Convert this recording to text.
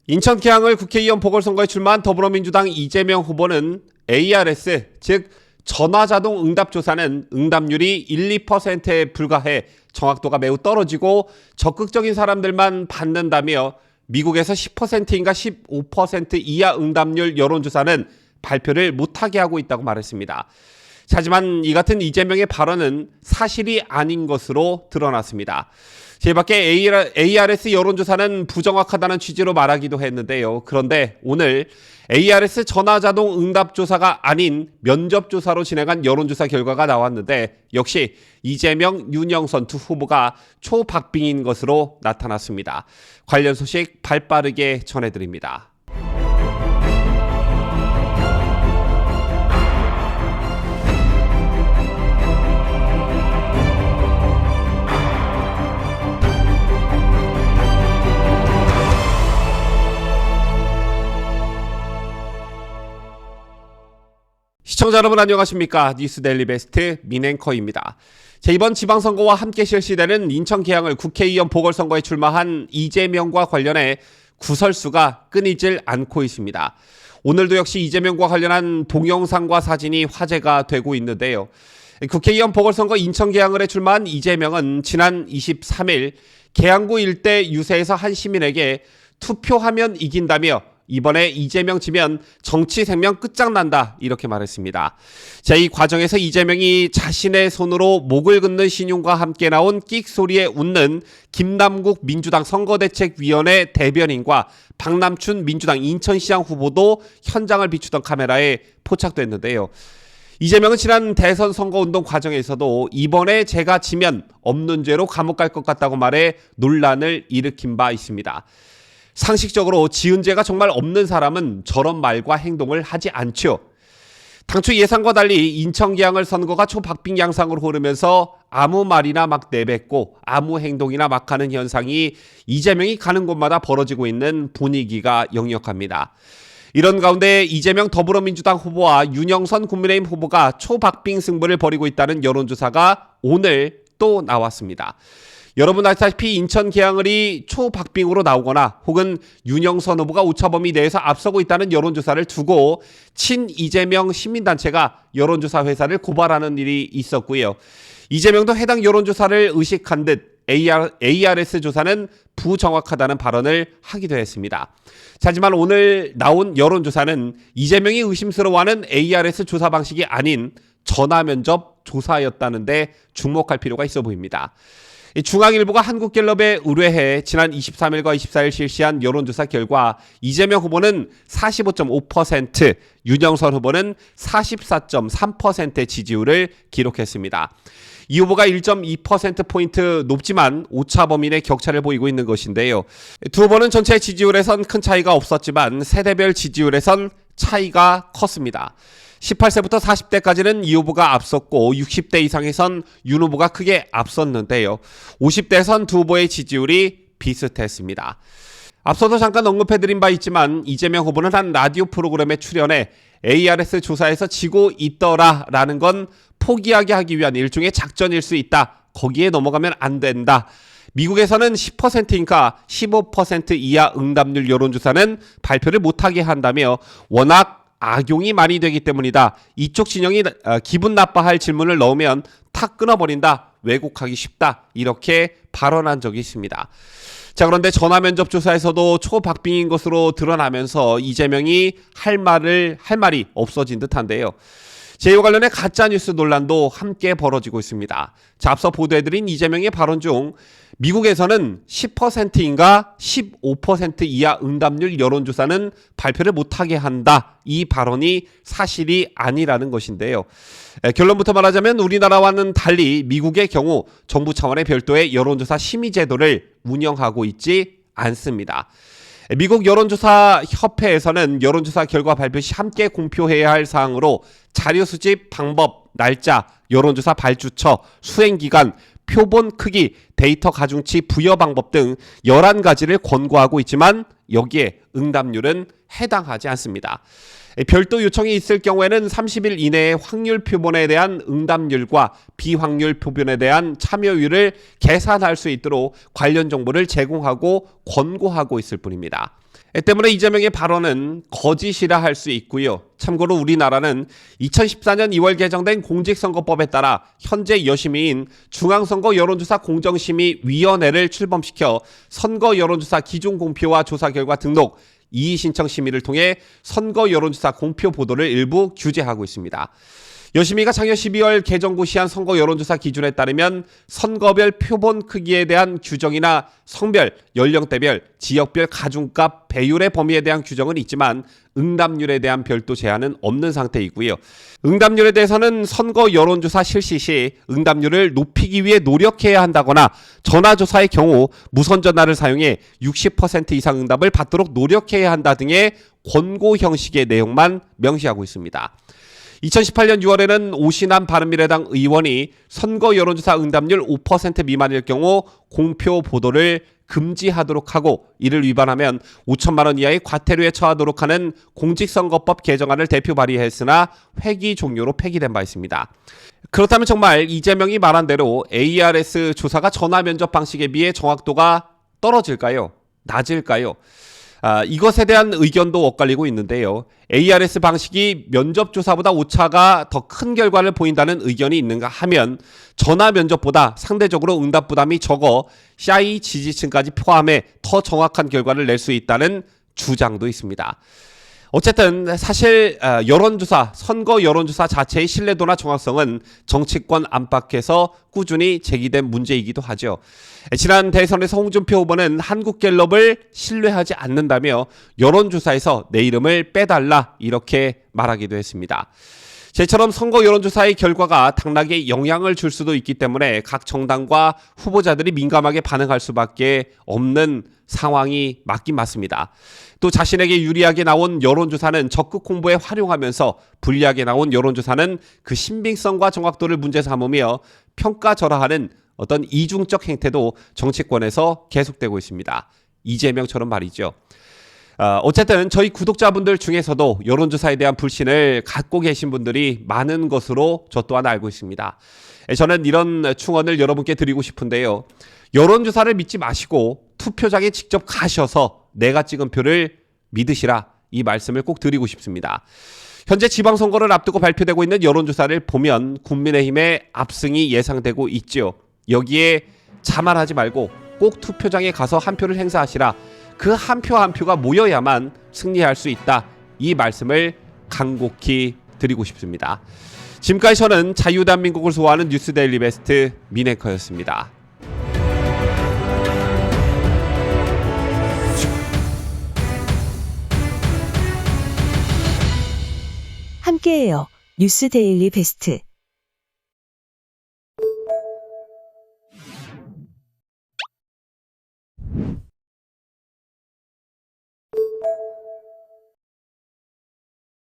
인천 계양을 국회의원 보궐선거에 출마한 더불어민주당 이재명 후보는 ARS, 즉 전화자동 응답조사는 응답률이 1, 2%에 불과해 정확도가 매우 떨어지고 적극적인 사람들만 받는다며 미국에서 10%인가 15% 이하 응답률 여론조사는 발표를 못하게 하고 있다고 말했습니다. 하지만 이 같은 이재명의 발언은 사실이 아닌 것으로 드러났습니다. 제밖에 ARS 여론조사는 부정확하다는 취지로 말하기도 했는데요. 그런데 오늘 ARS 전화자동 응답조사가 아닌 면접조사로 진행한 여론조사 결과가 나왔는데 역시 이재명, 윤영선 두 후보가 초박빙인 것으로 나타났습니다. 관련 소식 발빠르게 전해드립니다. 시청자 여러분 안녕하십니까? 뉴스데일리 베스트 민앵커입니다. 이번 지방선거와 함께 실시되는 인천 계양을 국회의원 보궐선거에 출마한 이재명과 관련해 구설수가 끊이질 않고 있습니다. 오늘도 역시 이재명과 관련한 동영상과 사진이 화제가 되고 있는데요. 국회의원 보궐선거 인천 계양을에 출마한 이재명은 지난 23일 계양구 일대 유세에서 한 시민에게 투표하면 이긴다며 이번에 이재명 지면 정치 생명 끝장난다 이렇게 말했습니다. 이 과정에서 이재명이 자신의 손으로 목을 긋는 신용과 함께 나온 끽소리에 웃는 김남국 민주당 선거대책위원회 대변인과 박남춘 민주당 인천시장 후보도 현장을 비추던 카메라에 포착됐는데요. 이재명은 지난 대선 선거운동 과정에서도 이번에 제가 지면 없는 죄로 감옥 갈 것 같다고 말해 논란을 일으킨 바 있습니다. 상식적으로 지은 죄가 정말 없는 사람은 저런 말과 행동을 하지 않죠. 당초 예상과 달리 인천 계양을 선거가 초박빙 양상으로 흐르면서 아무 말이나 막 내뱉고 아무 행동이나 막 하는 현상이 이재명이 가는 곳마다 벌어지고 있는 분위기가 역력합니다. 이런 가운데 이재명 더불어민주당 후보와 윤영선 국민의힘 후보가 초박빙 승부를 벌이고 있다는 여론조사가 오늘 또 나왔습니다. 여러분 아시다시피 인천 계양을이 초박빙으로 나오거나 혹은 윤영선 후보가 오차범위 내에서 앞서고 있다는 여론조사를 두고 친 이재명 시민단체가 여론조사 회사를 고발하는 일이 있었고요. 이재명도 해당 여론조사를 의식한 듯 ARS 조사는 부정확하다는 발언을 하기도 했습니다. 하지만 오늘 나온 여론조사는 이재명이 의심스러워하는 ARS 조사 방식이 아닌 전화면접 조사였다는데 주목할 필요가 있어 보입니다. 중앙일보가 한국갤럽에 의뢰해 지난 23일과 24일 실시한 여론조사 결과 이재명 후보는 45.5%, 윤영선 후보는 44.3%의 지지율을 기록했습니다. 이 후보가 1.2%포인트 높지만 오차 범위 내 격차를 보이고 있는 것인데요. 두 후보는 전체 지지율에선 큰 차이가 없었지만 세대별 지지율에선 차이가 컸습니다. 18세부터 40대까지는 이 후보가 앞섰고 60대 이상에선 윤 후보가 크게 앞섰는데요. 50대에선 두 후보의 지지율이 비슷했습니다. 앞서도 잠깐 언급해드린 바 있지만 이재명 후보는 한 라디오 프로그램에 출연해 ARS 조사에서 지고 있더라라는 건 포기하게 하기 위한 일종의 작전일 수 있다. 거기에 넘어가면 안 된다. 미국에서는 10%인가 15% 이하 응답률 여론조사는 발표를 못하게 한다며 워낙 악용이 많이 되기 때문이다. 이쪽 진영이 기분 나빠할 질문을 넣으면 탁 끊어버린다. 왜곡하기 쉽다. 이렇게 발언한 적이 있습니다. 그런데 전화면접 조사에서도 초박빙인 것으로 드러나면서 이재명이 할 말이 없어진 듯한데요. 이와 관련해 가짜뉴스 논란도 함께 벌어지고 있습니다. 앞서 보도해드린 이재명의 발언 중 미국에서는 10%인가 15% 이하 응답률 여론조사는 발표를 못하게 한다. 이 발언이 사실이 아니라는 것인데요. 결론부터 말하자면 우리나라와는 달리 미국의 경우 정부 차원의 별도의 여론조사 심의 제도를 운영하고 있지 않습니다. 미국 여론조사 협회에서는 여론조사 결과 발표 시 함께 공표해야 할 사항으로 자료 수집 방법, 날짜, 여론조사 발주처, 수행기간, 표본 크기, 데이터 가중치 부여 방법 등 11가지를 권고하고 있지만 여기에 응답률은 해당하지 않습니다. 별도 요청이 있을 경우에는 30일 이내에 확률 표본에 대한 응답률과 비확률 표본에 대한 참여율을 계산할 수 있도록 관련 정보를 제공하고 권고하고 있을 뿐입니다. 때문에 이재명의 발언은 거짓이라 할 수 있고요. 참고로 우리나라는 2014년 2월 개정된 공직선거법에 따라 현재 여심위인 중앙선거 여론조사 공정심의위원회를 출범시켜 선거 여론조사 기준 공표와 조사 결과 등록, 이의신청 심의를 통해 선거 여론조사 공표 보도를 일부 규제하고 있습니다. 여심위가 작년 12월 개정고 시한 선거 여론조사 기준에 따르면 선거별 표본 크기에 대한 규정이나 성별, 연령대별, 지역별 가중값 배율의 범위에 대한 규정은 있지만 응답률에 대한 별도 제한은 없는 상태이고요. 응답률에 대해서는 선거 여론조사 실시 시 응답률을 높이기 위해 노력해야 한다거나 전화조사의 경우 무선전화를 사용해 60% 이상 응답을 받도록 노력해야 한다 등의 권고 형식의 내용만 명시하고 있습니다. 2018년 6월에는 오신환 바른미래당 의원이 선거 여론조사 응답률 5% 미만일 경우 공표 보도를 금지하도록 하고 이를 위반하면 5천만 원 이하의 과태료에 처하도록 하는 공직선거법 개정안을 대표 발의했으나 회기 종료로 폐기된 바 있습니다. 그렇다면 정말 이재명이 말한 대로 ARS 조사가 전화 면접 방식에 비해 정확도가 떨어질까요? 낮을까요? 이것에 대한 의견도 엇갈리고 있는데요. ARS 방식이 면접조사보다 오차가 더 큰 결과를 보인다는 의견이 있는가 하면 전화 면접보다 상대적으로 응답 부담이 적어 샤이 지지층까지 포함해 더 정확한 결과를 낼 수 있다는 주장도 있습니다. 어쨌든 사실 여론조사, 선거 여론조사 자체의 신뢰도나 정확성은 정치권 안팎에서 꾸준히 제기된 문제이기도 하죠. 지난 대선에서 홍준표 후보는 한국갤럽을 신뢰하지 않는다며 여론조사에서 내 이름을 빼달라 이렇게 말하기도 했습니다. 제처럼 선거 여론조사의 결과가 당락에 영향을 줄 수도 있기 때문에 각 정당과 후보자들이 민감하게 반응할 수밖에 없는 상황이 맞긴 맞습니다. 또 자신에게 유리하게 나온 여론조사는 적극 홍보에 활용하면서 불리하게 나온 여론조사는 그 신빙성과 정확도를 문제 삼으며 평가절하하는 어떤 이중적 행태도 정치권에서 계속되고 있습니다. 이재명처럼 말이죠. 어쨌든 저희 구독자분들 중에서도 여론조사에 대한 불신을 갖고 계신 분들이 많은 것으로 저 또한 알고 있습니다. 저는 이런 충언을 여러분께 드리고 싶은데요. 여론조사를 믿지 마시고 투표장에 직접 가셔서 내가 찍은 표를 믿으시라, 이 말씀을 꼭 드리고 싶습니다. 현재 지방선거를 앞두고 발표되고 있는 여론조사를 보면 국민의힘의 압승이 예상되고 있죠. 여기에 자만하지 말고 꼭 투표장에 가서 한 표를 행사하시라. 그 한 표 한 표가 모여야만 승리할 수 있다. 이 말씀을 간곡히 드리고 싶습니다. 지금까지 저는 자유대한민국을 소화하는 뉴스데일리 베스트 민앵커였습니다. 함께해요. 뉴스데일리 베스트.